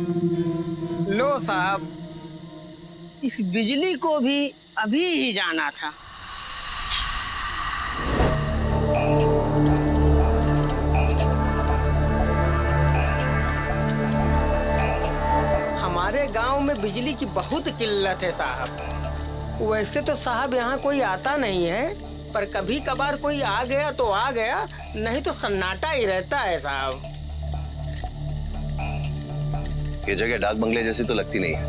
लो साहब, इस बिजली को भी अभी ही जाना था। हमारे गांव में बिजली की बहुत किल्लत है साहब। वैसे तो साहब यहाँ कोई आता नहीं है, पर कभी कभार कोई आ गया तो आ गया, नहीं तो सन्नाटा ही रहता है साहब। ये जगह डाक बंगले जैसी तो लगती नहीं है,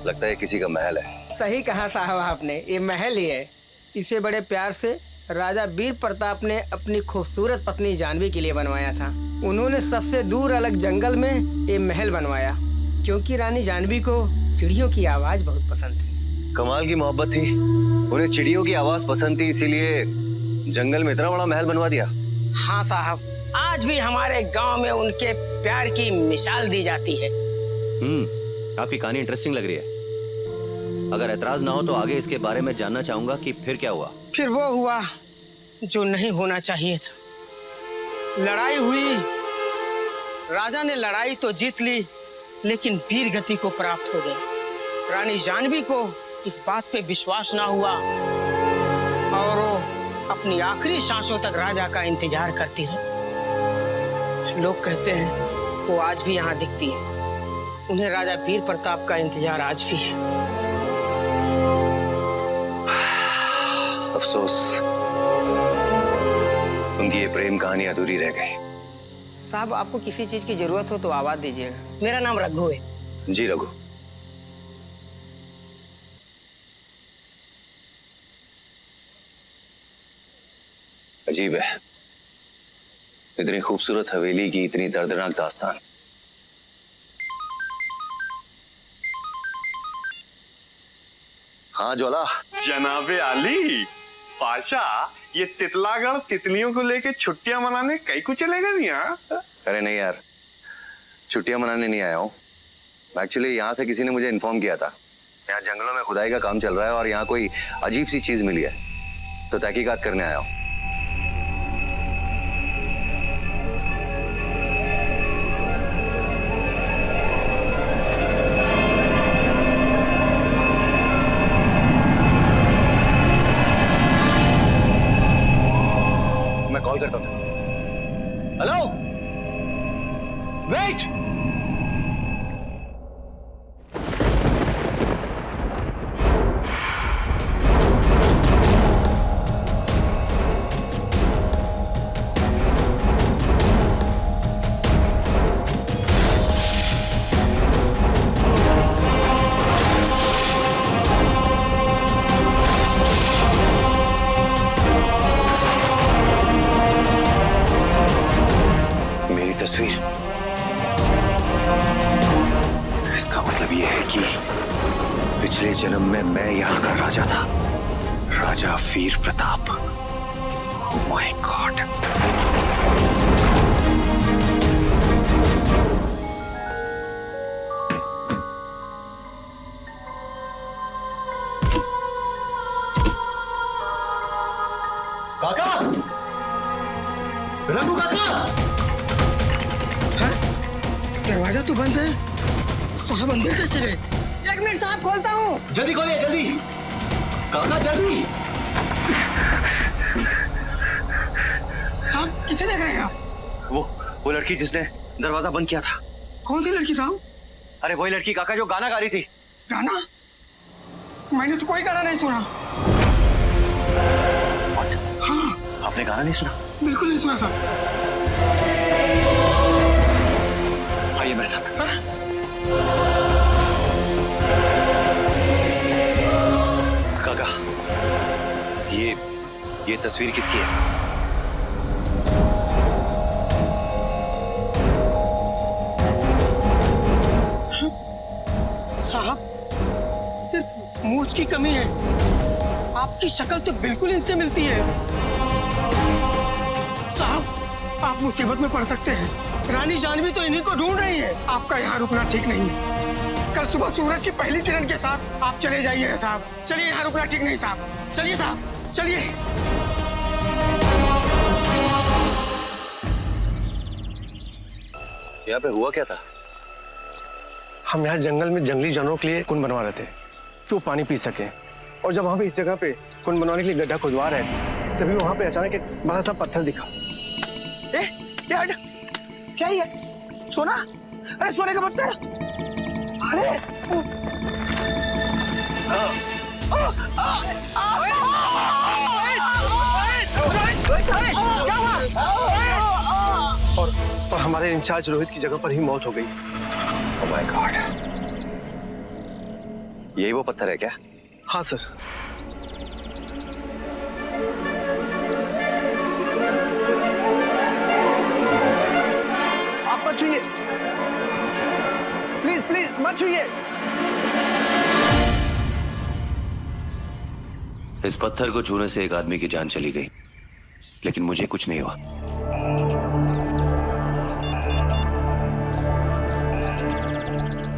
लगता है किसी का महल है। सही कहा साहब आपने, ये महल ही है। इसे बड़े प्यार से राजा वीर प्रताप ने अपनी खूबसूरत पत्नी जानवी के लिए बनवाया था। उन्होंने सबसे दूर अलग जंगल में ये महल बनवाया, क्योंकि रानी जानवी को चिड़ियों की आवाज बहुत पसंद थी। कमाल की मोहब्बत थी, उन्हें चिड़ियों की आवाज पसंद थी, इसीलिए जंगल में इतना बड़ा महल बनवा दिया। हाँ साहब, आज भी हमारे गांव में उनके प्यार की मिसाल दी जाती है। आपकी कहानी इंटरेस्टिंग लग रही है। अगर एतराज ना हो तो आगे इसके बारे में जानना चाहूंगा कि फिर क्या हुआ। फिर वो हुआ जो नहीं होना चाहिए था। लड़ाई हुई, राजा ने लड़ाई तो जीत ली, लेकिन वीर गति को प्राप्त हो गई। रानी जानवी को इस बात पे विश्वास ना हुआ और वो अपनी आखिरी सांसों तक राजा का इंतजार करती रही। लोग कहते हैं वो आज भी यहाँ दिखती है। उन्हें राजा वीर प्रताप का इंतजार आज भी है। अफसोस, उनकी ये प्रेम कहानी अधूरी रह गई। साहब, आपको किसी चीज की जरूरत हो तो आवाज दीजिएगा। मेरा नाम रघु है। जी रघु। अजीब है, इतनी खूबसूरत हवेली की इतनी दर्दनाक दास्तान। हाँ ज्वाला। जनाबे आली पाशा, ये तितलागढ़ तितलियों को लेके छुट्टियां मनाने कहीं को चलेगा नहीं? हाँ अरे नहीं यार, छुट्टियां मनाने नहीं आया हूँ। एक्चुअली यहाँ से किसी ने मुझे इन्फॉर्म किया था, यहाँ जंगलों में खुदाई का काम चल रहा है और यहाँ कोई अजीब सी चीज मिली है, तो तहकीकात करने आया हूँ। मैं कॉल करता हूँ। Hello, wait. तस्वीर, इसका मतलब यह है कि पिछले जन्म में मैं यहाँ का राजा था, Raja Veer Pratap. Oh my god. काका, रघु काका। दरवाजा तो बंद है, साहब अंदर कैसे गए? एक मिनट साहब, खोलता हूँ। जल्दी खोलिए, जल्दी काका, जल्दी। साहब किसे देख रहे हैं आप? वो लड़की जिसने दरवाजा बंद किया था। कौन सी लड़की साहब? अरे वही लड़की काका जो गाना गा रही थी। गाना? मैंने तो कोई गाना नहीं सुना। हाँ, आपने गाना नहीं सुना? बिल्कुल नहीं सुना साहब। आइए मेरे साथ। काका, ये तस्वीर किसकी है? साहब, सिर्फ मूंछ की कमी है, आपकी शक्ल तो बिल्कुल इनसे मिलती है। साहब, आप मुसीबत में पड़ सकते हैं। रानी जानवी तो इन्हीं को ढूंढ रही है। आपका यहाँ रुकना ठीक नहीं है। कल सुबह सूरज की पहली किरण के साथ आप चले जाइए साहब। चलिए, यहाँ रुकना ठीक नहीं साहब। चलिए साहब, चलिए। यहाँ पे हुआ क्या था? हम यहाँ जंगल में जंगली जानवरों के लिए कुंड बनवा रहे थे कि वो पानी पी सके। और जब वहाँ पे इस जगह पे कुंड बनवाने के लिए गड्ढा खुदवा रहे थे, तभी वहाँ पे अचानक एक बड़ा सा पत्थर दिखा। क्या ये सोना? अरे सोने का पत्थर! अरे और हमारे इंचार्ज रोहित की जगह पर ही मौत हो गई। ओह माय गॉड, यही वो पत्थर है क्या? हाँ सर। आप मत छूइए, प्लीज प्लीज मत छूइए। इस पत्थर को छूने से एक आदमी की जान चली गई, लेकिन मुझे कुछ नहीं हुआ।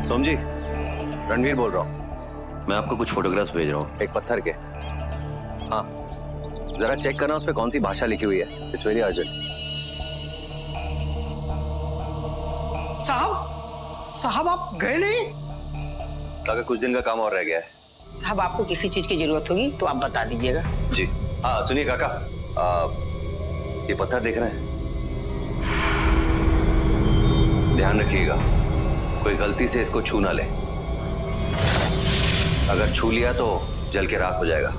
सोम जी, रणवीर बोल रहा हूँ। मैं आपको कुछ फोटोग्राफ्स भेज रहा हूँ, एक पत्थर के। हाँ, जरा चेक करना उस पे कौन सी भाषा लिखी हुई है। It's very urgent. साहब आप गए नहीं? अगर कुछ दिन का काम और रह गया है। साहब आपको किसी चीज की जरूरत होगी तो आप बता दीजिएगा। जी हाँ, सुनिए काका, ये पत्थर देख रहे हैं, ध्यान रखिएगा कोई गलती से इसको छू ना ले। अगर छू लिया तो जल के राख हो जाएगा।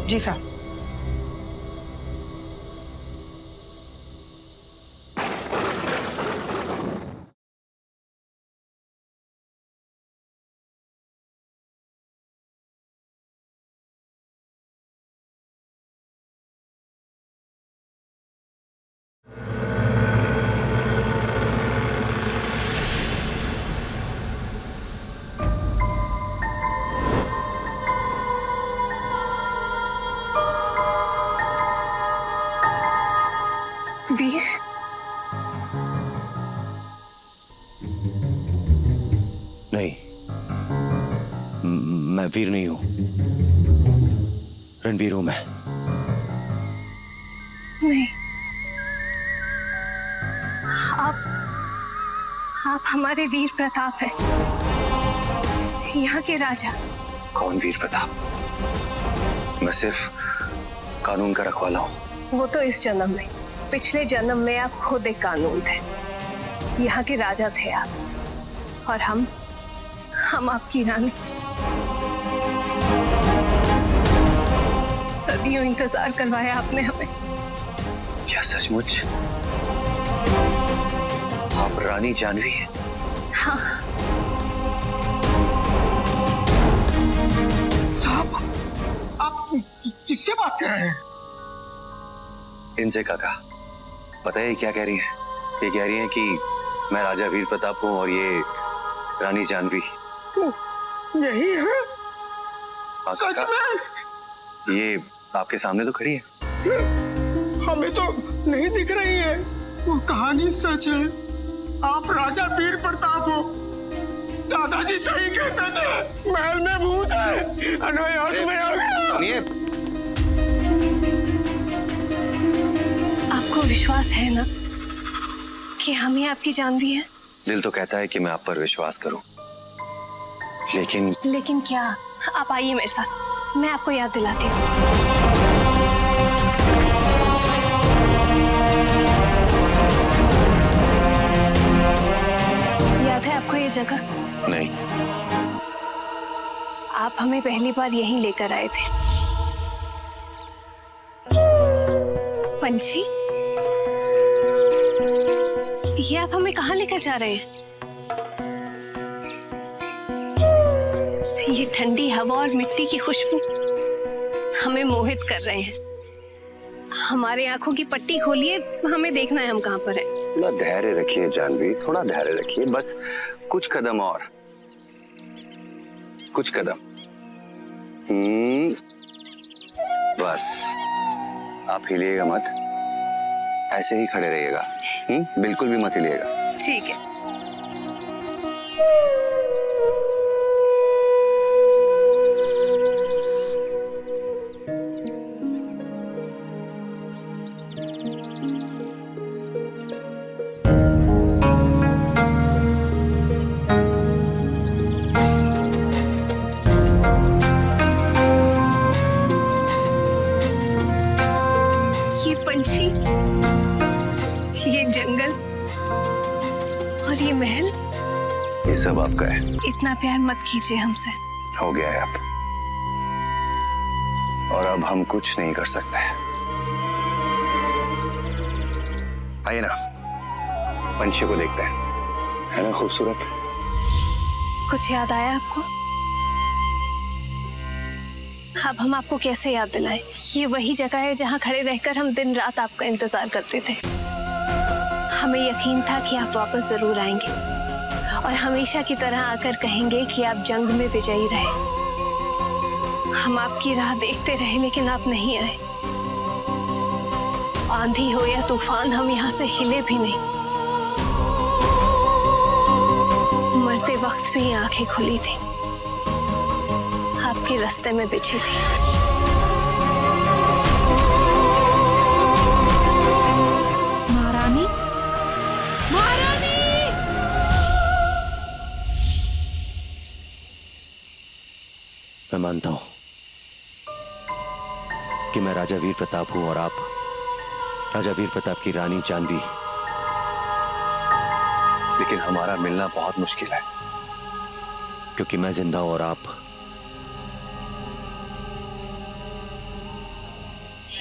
जी साहब। वीर, नहीं, मैं वीर नहीं हूं, रणवीर हूं मैं। नहीं, आप हमारे वीर प्रताप हैं, यहाँ के राजा। कौन वीर प्रताप? मैं सिर्फ कानून का रखवाला हूं। वो तो इस जन्म में, पिछले जन्म में आप खुद एक कानून थे, यहाँ के राजा थे आप, और हम आपकी रानी। सदियों इंतजार करवाया आपने हमें। क्या सचमुच आप रानी जानवी हैं? हाँ। साहब आप किससे बात कर रहे हैं? इनसे काका। पता है क्या कह रही है? ये कह रही है कि मैं राजा वीर प्रताप हूँ और ये रानी जानवी। यही है? हाँ, सच काका, में? ये आपके सामने तो खड़ी है। हमें तो नहीं दिख रही है। वो कहानी सच है। आप राजा वीर प्रताप हो। दादाजी सही कहते थे, महल में भूत है। अनायास में आ गया। सुनिए, आपको विश्वास है ना कि हम ही आपकी जानवी हैं? दिल तो कहता है कि मैं आप पर विश्वास करूं, लेकिन क्या? आप आइए मेरे साथ, मैं आपको याद दिलाती हूँ। याद है आपको ये जगह? नहीं। आप हमें पहली बार यहीं लेकर आए थे। पंछी, ये आप हमें कहाँ लेकर जा रहे हैं? ये ठंडी हवा और मिट्टी की खुशबू हमें मोहित कर रहे हैं। हमारे आंखों की पट्टी खोलिए, हमें देखना है हम कहाँ पर हैं। थोड़ा धैर्य रखिए जानवी, थोड़ा धैर्य रखिए, बस कुछ कदम और, कुछ कदम। बस आप हिलिएगा मत, ऐसे ही खड़े रहिएगा। बिल्कुल भी मत हिलिएगा। ठीक है। और ये महल? ये सब आपका है। इतना प्यार मत कीजिए हमसे। हो गया है अब, और अब हम कुछ नहीं कर सकते। आइए ना, पंछी को देखते हैं, है ना खूबसूरत? कुछ याद आया आपको? अब हम आपको कैसे याद दिलाएं? ये वही जगह है जहाँ खड़े रहकर हम दिन रात आपका इंतजार करते थे। हमें यकीन था कि आप वापस जरूर आएंगे और हमेशा की तरह आकर कहेंगे कि आप जंग में विजयी रहे। हम आपकी राह देखते रहे लेकिन आप नहीं आए। आंधी हो या तूफान, हम यहाँ से हिले भी नहीं। मरते वक्त भी आंखें खुली थी, आपके रास्ते में बिछी थी। महारानी, महारानी! मैं मानता हूं कि मैं राजा वीर प्रताप हूं और आप राजा वीर प्रताप की रानी जानवी। लेकिन हमारा मिलना बहुत मुश्किल है, क्योंकि मैं जिंदा हूं और आप।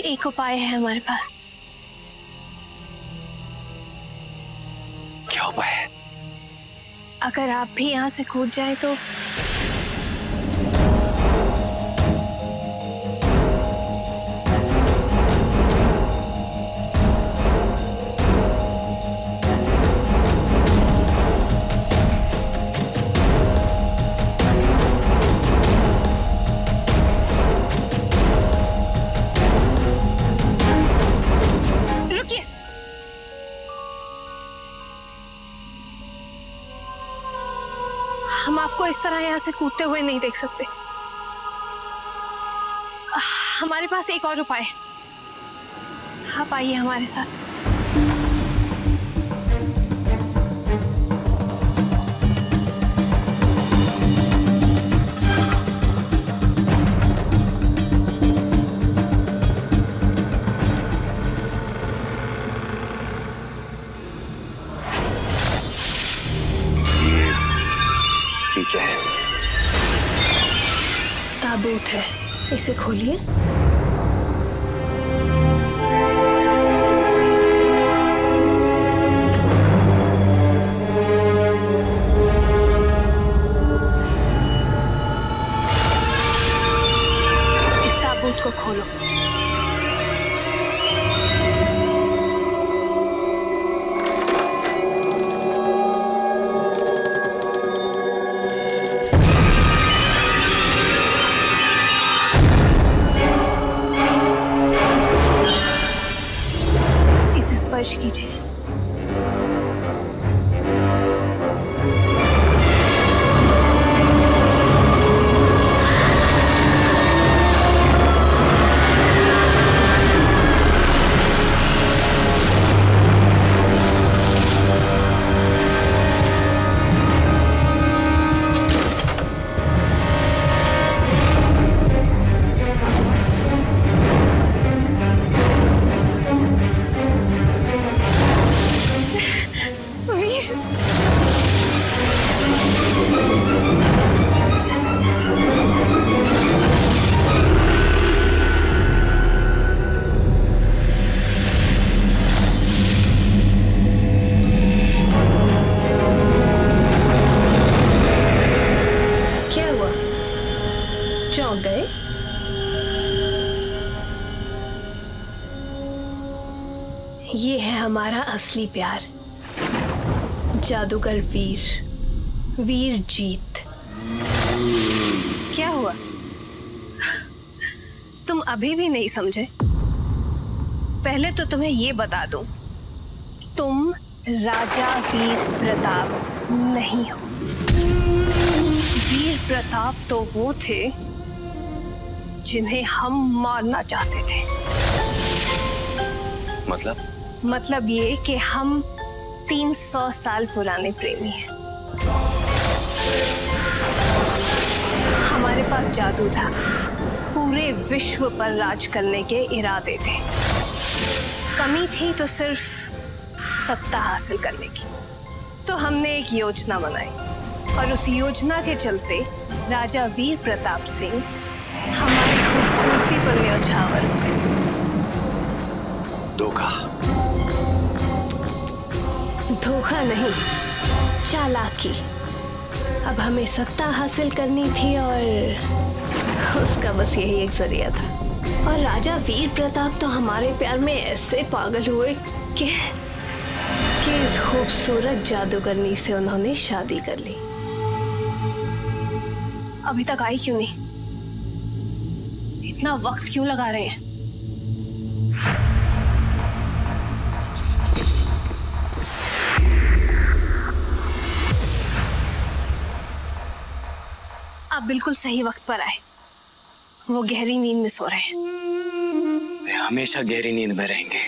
एक उपाय है हमारे पास। क्या उपाय है? अगर आप भी यहाँ से कूद जाए तो हम आपको इस तरह यहाँ से कूदते हुए नहीं देख सकते। हमारे पास एक और उपाय है। आप आइए हमारे साथ। क्या है? ताबूत है, इसे खोलिए। इस ताबूत को खोलो। स्पर्श कीजिए। चौंक गए? ये है हमारा असली प्यार, जादूगर वीर, वीर जीत। क्या हुआ? तुम अभी भी नहीं समझे? पहले तो तुम्हें ये बता दूं, तुम राजा वीर प्रताप नहीं हो। वीर प्रताप तो वो थे जिन्हें हम मारना चाहते थे। मतलब ये कि हम 300 साल पुराने प्रेमी हैं। हमारे पास जादू था, पूरे विश्व पर राज करने के इरादे थे। कमी थी तो सिर्फ सत्ता हासिल करने की। तो हमने एक योजना बनाई और उस योजना के चलते राजा वीर प्रताप सिंह हमारी खूबसूरती पर न्यौछावर हुए। धोखा। धोखा नहीं, चालाकी। अब हमें सत्ता हासिल करनी थी और उसका बस यही एक जरिया था। और राजा वीर प्रताप तो हमारे प्यार में ऐसे पागल हुए कि इस खूबसूरत जादूगरनी से उन्होंने शादी कर ली। अभी तक आई क्यों नहीं? इतना वक्त क्यों लगा रहे हैं? आप बिल्कुल सही वक्त पर आए। वो गहरी नींद में सो रहे हैं। वे हमेशा गहरी नींद में रहेंगे।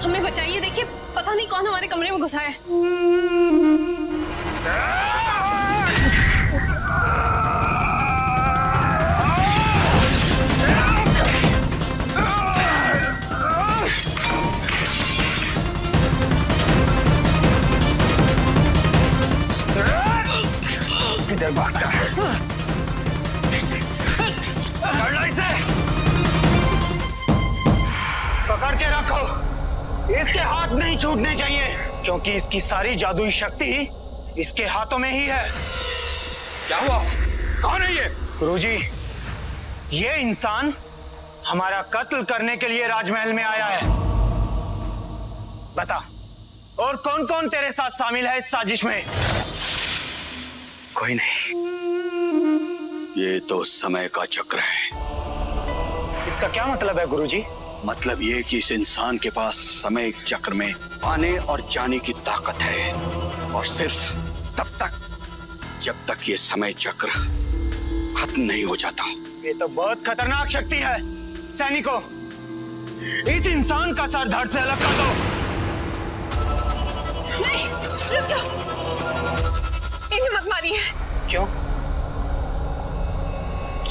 हमें बचाइए, देखिए पता नहीं कौन हमारे कमरे में घुसा है। किधर भागता है? पकड़ के रखो, इसके हाथ नहीं छूटने चाहिए, क्योंकि इसकी सारी जादुई शक्ति इसके हाथों में ही है। क्या हुआ? कौन है ये? गुरुजी, ये इंसान हमारा कत्ल करने के लिए राजमहल में आया है। बता, और कौन कौन तेरे साथ शामिल है इस साजिश में? कोई नहीं, ये तो समय का चक्र है। इसका क्या मतलब है गुरुजी? मतलब ये कि इस इंसान के पास समय चक्र में आने और जाने की ताकत है, और सिर्फ तब तक जब तक ये समय चक्र खत्म नहीं हो जाता। ये तो बहुत खतरनाक शक्ति है। सैनिकों, इस इंसान का सर धड़ से अलग कर दो। नहीं, रुक जाओ, इन्हें मत मारिए। क्यों?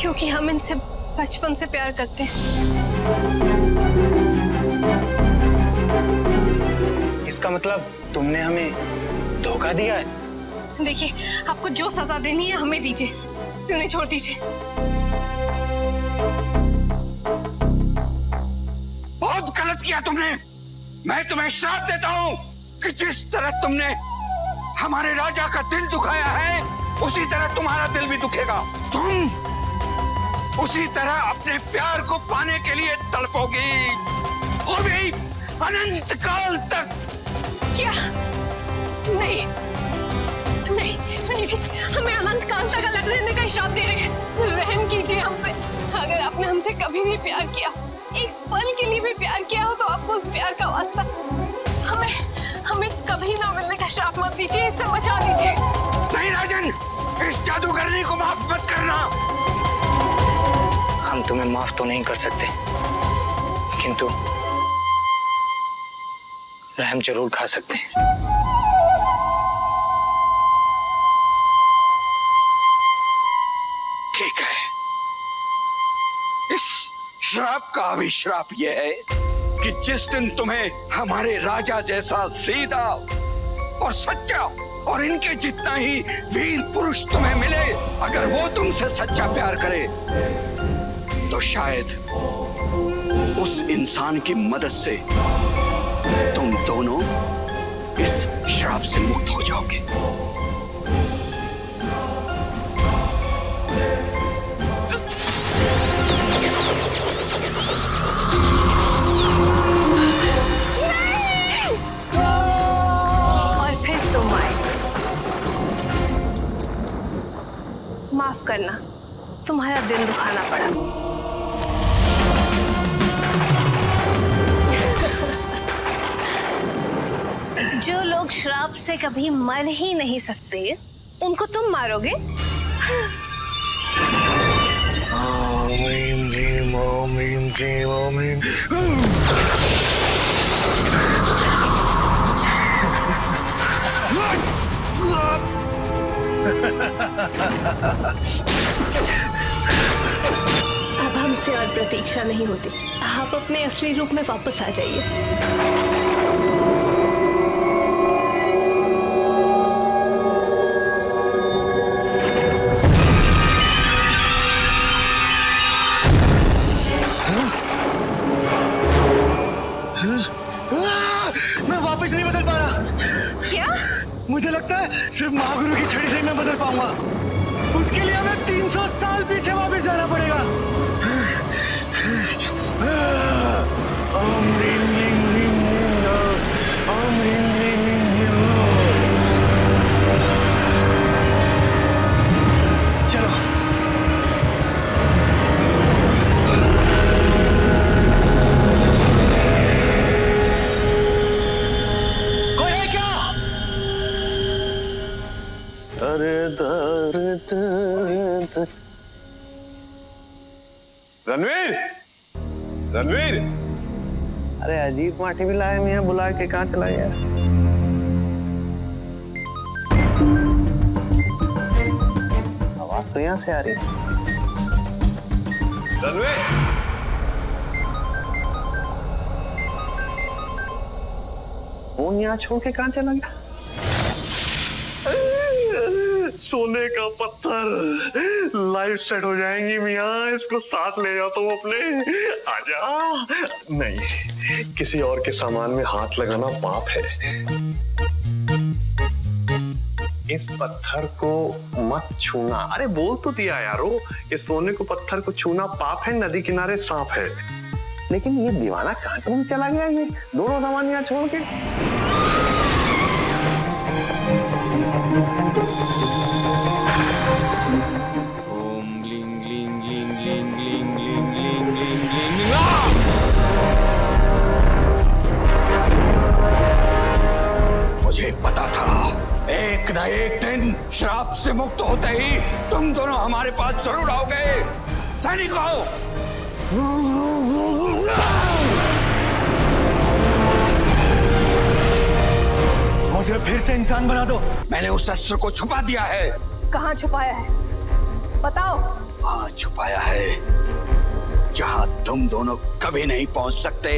क्योंकि हम इनसे बचपन से प्यार करते हैं। इसका मतलब तुमने हमें धोखा दिया है? देखिए, आपको जो सजा देनी है हमें दीजिए, उन्हें छोड़ दीजिए। बहुत गलत किया तुमने। मैं तुम्हें श्राप देता हूँ कि जिस तरह तुमने हमारे राजा का दिल दुखाया है, उसी तरह तुम्हारा दिल भी दुखेगा। तुम उसी तरह अपने प्यार को पाने के लिए तड़पोगी, और भी अनंत काल तक। क्या? नहीं, नहीं, नहीं, हमें अनंत काल तक अलग रहने का श्राप दे रहे हैं। रहम कीजिए हम पे। अगर आपने हमसे कभी भी प्यार किया, एक पल के लिए भी प्यार किया हो, तो आपको उस प्यार का वास्ता हमें कभी ना मिलने का श्राप मत दीजिए, इससे बचा लीजिए। नहीं राजन, इस जादूगरनी को माफ मत करना। हम तुम्हें माफ तो नहीं कर सकते, किंतु रहम जरूर खा सकते हैं। ठीक है, इस श्राप का अभिश्राप यह है कि जिस दिन तुम्हें हमारे राजा जैसा सीधा और सच्चा और इनके जितना ही वीर पुरुष तुम्हें मिले, अगर वो तुमसे सच्चा प्यार करे, तो शायद उस इंसान की मदद से तुम दोनों इस श्राप से मुक्त हो जाओगे। और फिर तुम आए। माफ करना, तुम्हारा दिल दुखाना पड़ा। जो लोग श्राप से कभी मर ही नहीं सकते, उनको तुम मारोगे? ओम आपसे और प्रतीक्षा नहीं होती। आप अपने असली रूप में वापस आ जाइए। मैं वापस नहीं बदल पा रहा। क्या? मुझे लगता है सिर्फ महागुरु की छड़ी से ही मैं बदल पाऊंगा। उसके लिए हमें 300 साल पीछे वापस जाना पड़ेगा। ओम ह्रीं ह्रीं ह्रीं ह्रीं नमः। ओम ह्रीं ह्रीं ह्रीं नमः। चलो। कोई है क्या? रणवीर, रणवीर, अरे अजीब माठी भी लाए मियाँ, बुला के कहाँ चला गया? आवाज तो यहाँ से आ रही है। रणवीर, फोन यहाँ छोड़ के कहाँ चला गया? सोने का पत्थर, लाइफ सेट हो जाएंगी मियाँ, इसको साथ ले जाओ तुम अपने। आजा। नहीं, किसी और के सामान में हाथ लगाना पाप है। इस पत्थर को मत छूना। अरे बोल तो दिया यारो, इस सोने को पत्थर को छूना पाप है, नदी किनारे सांप है। लेकिन ये दीवाना कहाँ तुम चला गया? ये दोनों सामान यहाँ छोड़ के। ओम ग्लीं ग्लीं ग्लीं ग्लीं ग्लीं ग्लीं ग्लीं ग्लीं ग्लीं ग्लीं। मुझे पता था एक न एक दिन श्राप से मुक्त होते ही तुम दोनों हमारे पास जरूर आओगे। सैनिकों, मुझे फिर से इंसान बना दो। मैंने उस अस्त्र को छुपा दिया है। कहाँ छुपाया है? बताओ। वहां छुपाया है जहां तुम दोनों कभी नहीं पहुंच सकते।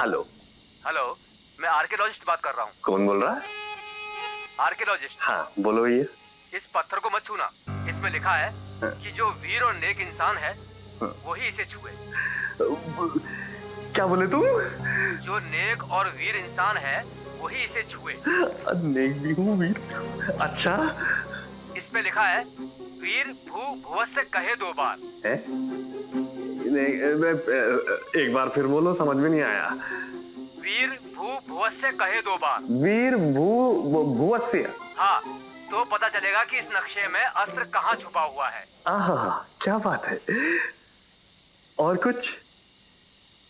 हेलो। हेलो, मैं आर्कियोलॉजिस्ट बात कर रहा हूँ। कौन बोल रहा है? आर्कियोलॉजिस्ट। हाँ बोलो भैया। इस पत्थर को मत छूना। इसमें लिखा है कि जो वीर और नेक इंसान है वही इसे छुए। क्या बोले तुम? जो नेक और वीर इंसान है वही इसे छुए। नेक भी हूँ, वीर भी हूँ। अच्छा। इसमें लिखा है वीर भू भुवस्से कहे 2 बार। है? एक बार फिर बोलो, समझ में नहीं आया। वीर भू भुवस्से कहे 2 बार। वीर भुवस्स्य। हाँ, तो पता चलेगा कि इस नक्शे में अस्त्र कहाँ छुपा हुआ है। आहा, क्या बात है। और कुछ?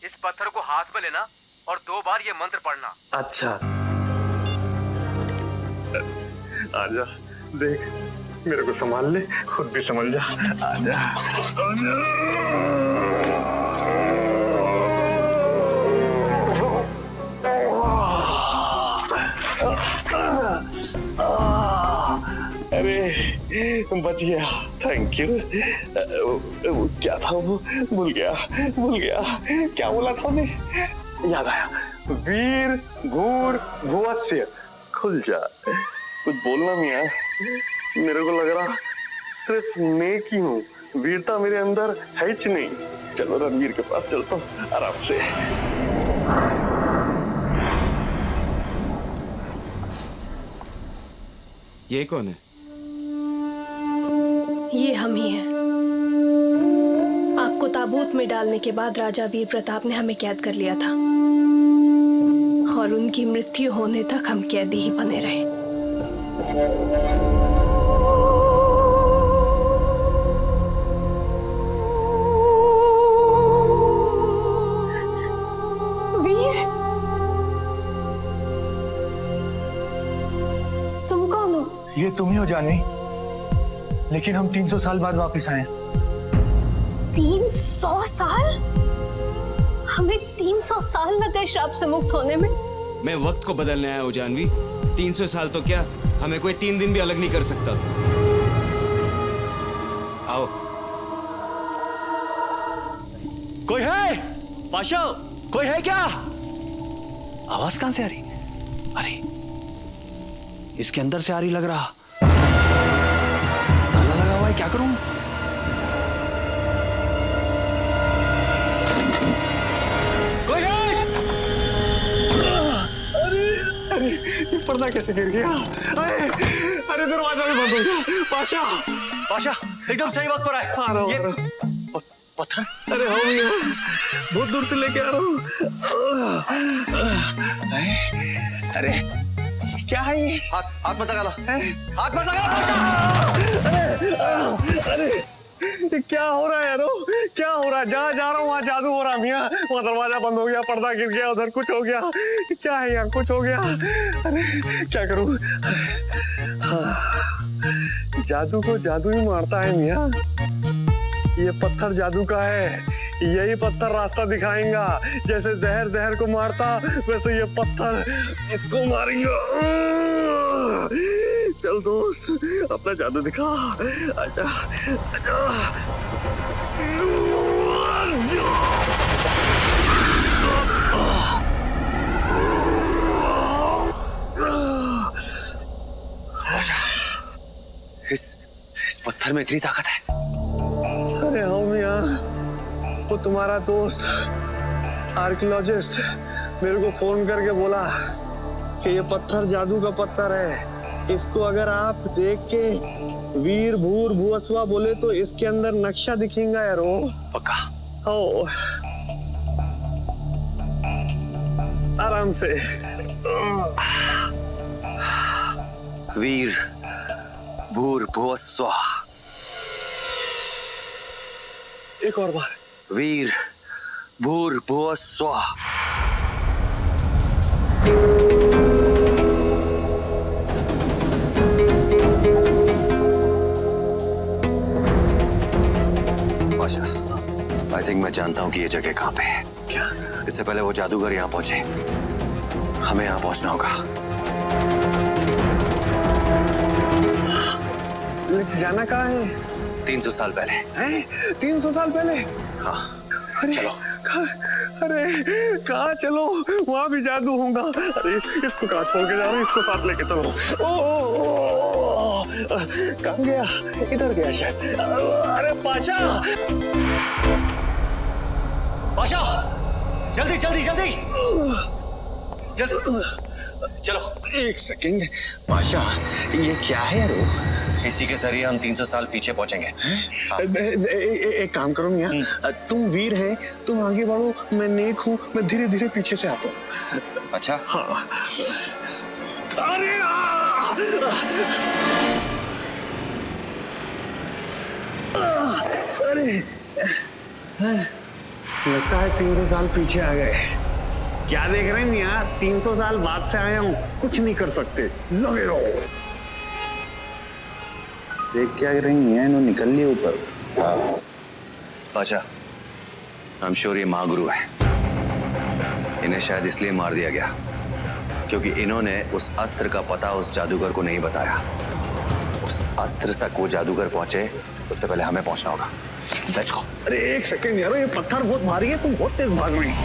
इस पत्थर को हाथ में लेना और 2 बार ये मंत्र पढ़ना। अच्छा। आजा, देख, मेरे को संभाल ले, खुद भी संभल जा। आजा, अरे बच गया, थैंक यू। क्या था वो? भूल गया क्या बोला था मैं? याद आया, वीर घूर भुवस्स्य। खुल जा, कुछ बोलना मियाँ। मेरे को लग रहा सिर्फ नेक ही हूँ, वीरता मेरे अंदर है ही नहीं। चलो रणवीर के पास चलता हूँ आराम से। ये कौन है? ये हम ही हैं। आपको ताबूत में डालने के बाद राजा वीर प्रताप ने हमें कैद कर लिया था और उनकी मृत्यु होने तक हम कैदी ही बने रहे। वीर, तुम कौन हो? ये तुम ही हो जानवी, लेकिन हम 300 साल बाद वापस आए। 300 साल? हमें 300 साल लग गए श्राप से मुक्त होने में। मैं वक्त को बदलने आया हूँ जानवी। 300 साल तो क्या, हमें कोई 3 दिन भी अलग नहीं कर सकता। आओ। कोई है? पाशा, कोई है क्या? आवाज कहां से आ रही? अरे इसके अंदर से आ रही लग रहा। ताला लगा हुआ है, क्या करूं? कोई है? अरे ये पर्दा कैसे गिर गया? अरे दरवाजा भी बंद हो गया। पाशा, पाशा एकदम सही वक्त पर आए। आ रहा हूं। पत्थर? अरे हो गया, बहुत दूर से लेके आ रहा हूँ। अरे क्या है ये? हाथ मत लगा लो, हाथ मत लगा लो। अरे ये क्या हो रहा है यारो? क्या हो रहा है? जहाँ जा रहा हूँ वहाँ जादू हो रहा मियाँ। वहाँ दरवाजा बंद हो गया, पर्दा गिर गया, उधर कुछ हो गया। क्या है यहाँ? कुछ हो गया। अरे क्या करूँ? जादू को जादू ही मारता है मियाँ। ये पत्थर जादू का है, यही पत्थर रास्ता दिखाएगा। जैसे जहर जहर को मारता, वैसे ये पत्थर इसको मारेगा। चल दोस्त, अपना जादू दिखा। आजा, आजा। इस पत्थर में इतनी ताकत है। अरे हाँ मियाँ, वो तुम्हारा दोस्त आर्कियोलॉजिस्ट मेरे को फोन करके बोला कि ये पत्थर जादू का पत्थर है। इसको अगर आप देख के वीर भूर भुवस्वा बोले तो इसके अंदर नक्शा दिखेगा यारो। पक्का? ओ आराम से। वीर भूर भुवस्वा। एक और बार। वीर भूर भुवस्वा। पाशा, आई थिंक मैं जानता हूं कि ये जगह कहां पे है। क्या? इससे पहले वो जादूगर यहां पहुंचे, हमें यहां पहुंचना होगा। लेकिन जाना कहाँ है? 300 साल पहले। हैं? 300 साल पहले? हाँ अरे चलो। कहाँ चलो? वहां भी जादू होगा। अरे इसको कहाँ छोड़ के जा रहा हूँ? इसको साथ लेके चलो। कहाँ गया? इधर गया शायद। अरे पाशा, पाशा, जल्दी जल्दी जल्दी जल्दी चलो। एक सेकंड पाशा, ये क्या है यारो? इसी के जरिए हम 300 साल पीछे पहुंचेंगे। एक काम करो मियाँ, तुम वीर है, तुम आगे बढ़ो, मैं नेक हूँ, मैं धीरे धीरे पीछे से आता हूँ। अच्छा हाँ। अरे अरे लगता है 300 साल पीछे आ गए। क्या देख रहे हैं मियाँ? 300 साल बाद से आया हूँ, कुछ नहीं कर सकते, लगे रहो। देख क्या कर रही है? इन्होंने निकल लिया ऊपर। पाशा, आई एम श्योर ये महागुरु है। इन्हें शायद इसलिए मार दिया गया क्योंकि इन्होंने उस अस्त्र का पता उस जादूगर को नहीं बताया। उस अस्त्र तक वो जादूगर पहुंचे उससे पहले हमें पहुंचना होगा। Let's go. अरे एक सेकंड यार, ये पत्थर बहुत भारी है, तुम बहुत तेज भाग रही हो।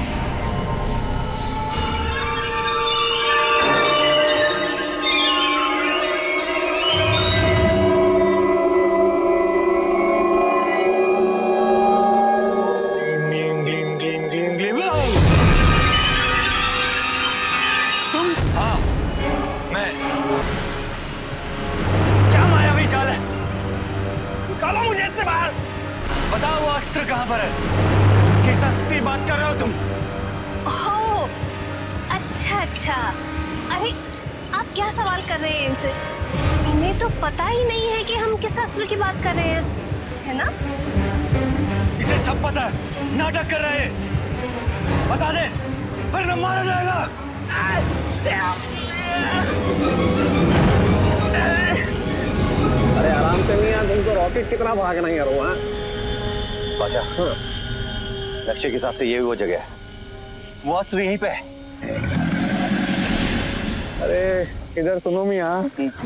बताओ वो अस्त्र कहाँ पर है? किस अस्त्र की बात कर रहे हो तुम? हो, अच्छा अच्छा। अरे आप क्या सवाल कर रहे हैं इनसे? इन्हें तो पता ही नहीं है कि हम किस अस्त्र की बात कर रहे हैं, है ना? इसे सब पता है, नाटक कर रहे हैं। बता दे, वरना मारा जाएगा। अरे आराम से नहीं यार, तुमको रॉकेट कितना भागना है यार। वहाँ पाशा, लक्ष्य के हिसाब से ये वो जगह है, वो अस्त्र यहीं पे है। अरे इधर सुनो मियाँ,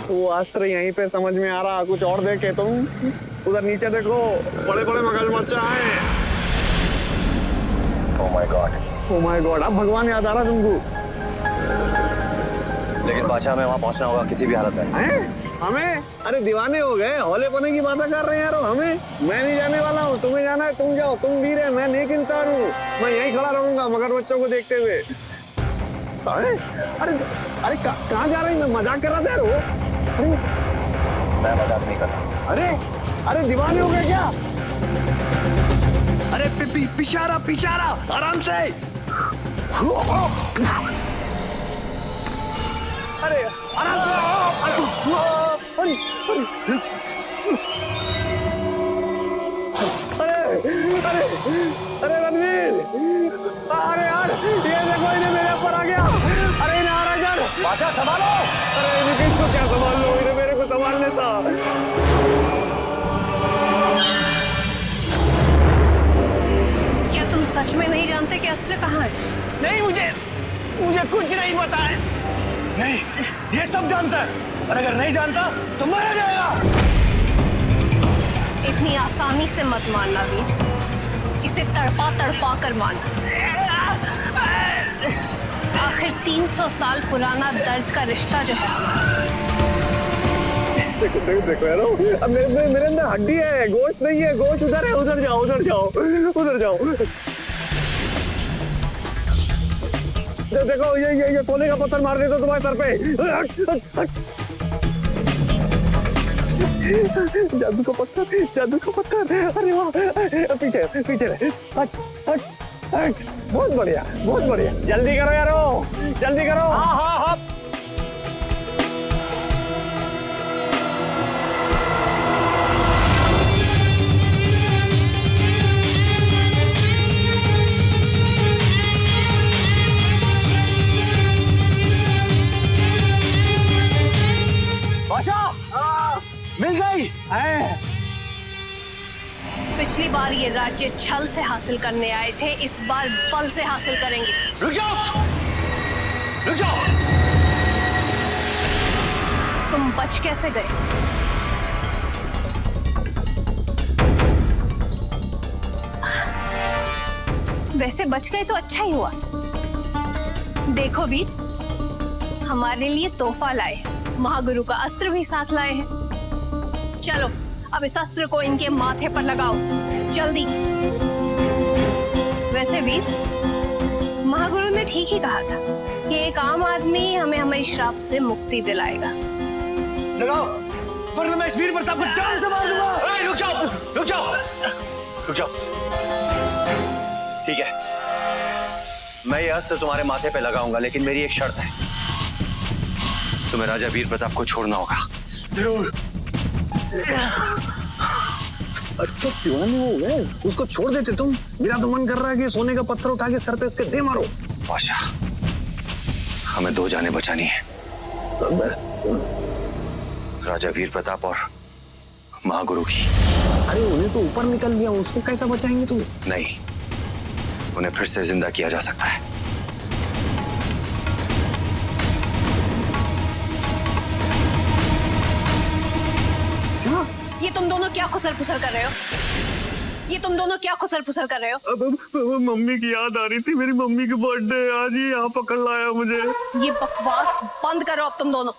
वो अस्त्र यहीं पे समझ में आ रहा, कुछ और देखे तुम। उधर नीचे देखो, बड़े बड़े मगरमच्छ हैं। ओह माय गॉड, अब भगवान याद आ रहा तुमको? लेकिन बादशाह में वहां पहुंचना होगा किसी भी हालत में। हैं? हमें? अरे दीवाने हो गए, हौले पने की बातें कर रहे हैं यार। हमें? मैं नहीं जाने वाला हूँ, तुम्हें जाना है तुम जाओ, तुम वीर है, मैं नेक इंसान हूँ, मैं यहीं खड़ा रहूंगा मगरमच्छों को देखते हुए। अरे अरे अरे कहाँ जा रही? मैं मजाक कर रहा था यार। अरे मैं मजाक नहीं कर रहा। अरे अरे दीवाने हो गए क्या? अरे पिशारा पिशारा, आराम से। अरे आराम से। अरे अरे रणवीर, अरे यार ये देखो, इन्हें मेरे ऊपर आ गया। अरे इन्हें आ रहा यार। बादशाह संभालो। अरे इन्हें किसको क्या संभाल लो, इन्हें मेरे को संभालने था। क्या तुम सच में नहीं जानते कि अस्त्र कहाँ है? नहीं, मुझे कुछ नहीं पता है। नहीं, ये सब जानता है, और अगर नहीं जानता तो मारा जाएगा। इतनी आसानी से मत मारना वीर, इसे तड़पा तड़पा कर मारना। आखिर 300 साल पुराना दर्द का रिश्ता जो है हमारा। देखो देखो देखो यार, अब मेरे अंदर हड्डी है, गोश्त नहीं है। गोश्त उधर है, उधर जाओ उधर जाओ उधर जाओ। देखो ये सोने का पत्थर मार देता तुम्हारे सर पे। जादू का पत्थर, जादू का पत्थर। अरे वाह, पीछे पीछे हट हट हट। बहुत बढ़िया बहुत बढ़िया, जल्दी करो यारो, जल्दी करो। हाँ हाँ हाँ। मिल गई। पिछली बार ये राज्य छल से हासिल करने आए थे, इस बार बल से हासिल करेंगे। रुक जाओ, रुक जाओ। तुम बच कैसे गए? वैसे बच गए तो अच्छा ही हुआ। देखो वीर, हमारे लिए तोहफा लाए, महागुरु का अस्त्र भी साथ लाए हैं। चलो अब इस अस्त्र को इनके माथे पर लगाओ, जल्दी। वैसे वीर, महागुरु ने ठीक ही कहा था कि एक आम आदमी हमें हमारी श्राप से मुक्ति दिलाएगा। लगाओ, वरना मैं इस वीर प्रताप को जान से मार दूंगा। रुक जाओ रुक जाओ रुक जाओ। ठीक है, मैं ये अस्त्र तुम्हारे माथे पे लगाऊंगा, लेकिन मेरी एक शर्त है, तुम्हें राजा वीर प्रताप को छोड़ना होगा। जरूर। तो दीवाने हो गए, उसको छोड़ देते तुम। मेरा तो मन कर रहा है कि सोने का पत्थर उठा के सर पे इसके दे मारो। बादशाह, हमें 2 जानें बचानी है, राजा वीर प्रताप और महागुरु की। अरे उन्हें तो ऊपर निकल लिया, उसको कैसा बचाएंगे तुम? नहीं, उन्हें फिर से जिंदा किया जा सकता है। ये तुम दोनों क्या खुसर फुसर कर रहे हो? ये तुम दोनों क्या खुसर फुसर कर रहे हो? अब मम्मी की याद आ रही थी, मेरी मम्मी की बर्थडे आज ही यहाँ पकड़ लाया मुझे। ये बकवास बंद करो अब तुम दोनों।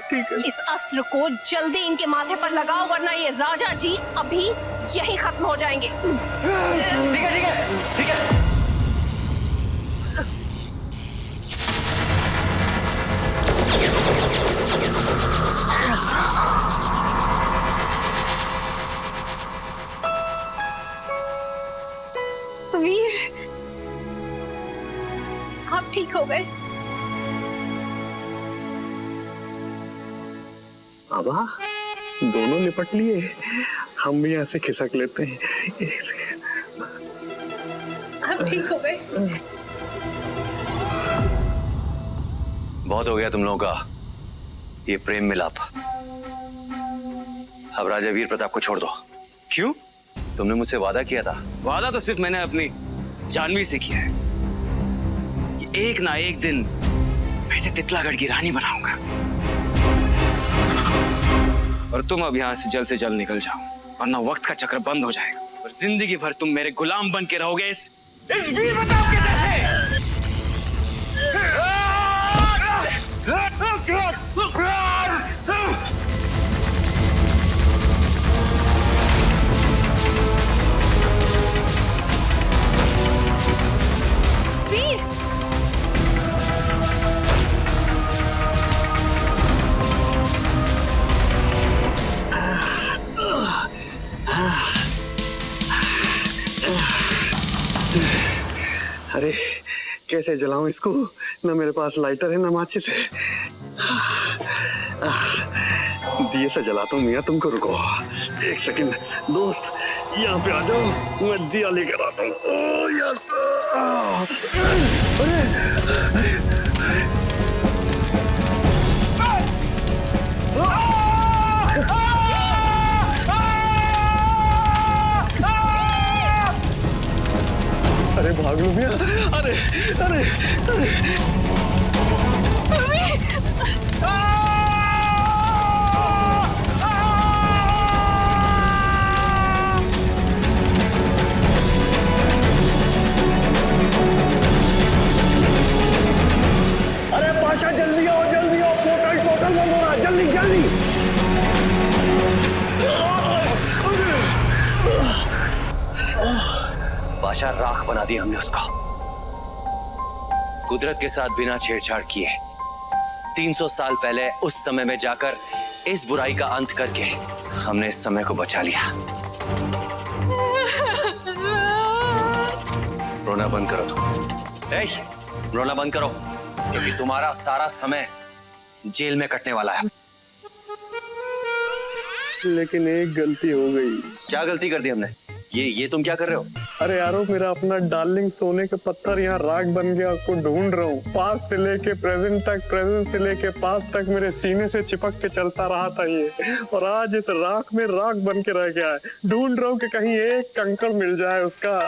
ठीक है। इस अस्त्र को जल्दी इनके माथे पर लगाओ, वरना ये राजा जी अभी यहीं खत्म हो जाएंगे। ठीक है ठीक है ठीक है। वीर, आप ठीक हो गए? बाबा, दोनों लिपट लिए, हम भी ऐसे खिसक लेते हैं। आप ठीक हो गए? बहुत हो गया तुम लोगों का ये प्रेम मिलाप। अब राजा वीर प्रताप को छोड़ दो। क्यों? तुमने मुझसे वादा किया था। वादा तो सिर्फ मैंने अपनी जानवी से किया है कि एक ना एक दिन मैं इसे तितलागढ़ की रानी बनाऊंगा। और तुम अब यहाँ से जल्द निकल जाओ, वरना वक्त का चक्र बंद हो जाएगा और जिंदगी भर तुम मेरे गुलाम बन के रहोगे इस वीर प्रताप के जैसे। वीर, अरे कैसे जलाऊं इसको, ना मेरे पास लाइटर है ना माचिस है। दिए से जलाता हूँ मियाँ, तुमको रुको एक सेकंड। दोस्त यहाँ पे आ जाओ, मैं दिया लेकर आता हूँ। अरे भाग लो मियाँ, अरे अरे अरे पाशा जल्दी आओ, पोर्टल बंद हो रहा है, जल्दी जल्दी। बादशाह राख बना दिया हमने उसको, कुदरत के साथ बिना छेड़छाड़ किए। 300 साल पहले उस समय में जाकर इस बुराई का अंत करके हमने इस समय को बचा लिया। रोना बंद करो तुम। रोना बंद करो, क्योंकि तुम्हारा सारा समय जेल में कटने वाला है। लेकिन एक गलती हो गई। क्या गलती कर दी हमने? ये तुम क्या कर रहे हो? अरे यारो, मेरा अपना डार्लिंग सोने के पत्थर यहाँ राख बन गया, उसको ढूंढ रहा हूँ। पास्ट से लेके प्रेजेंट तक, प्रेजेंट से लेके पास्ट तक मेरे सीने से चिपक के चलता रहा था ये, और आज इस राख में राख बन के रह गया है। ढूंढ रहा हूँ कि कहीं एक कंकड़ मिल जाए उसका।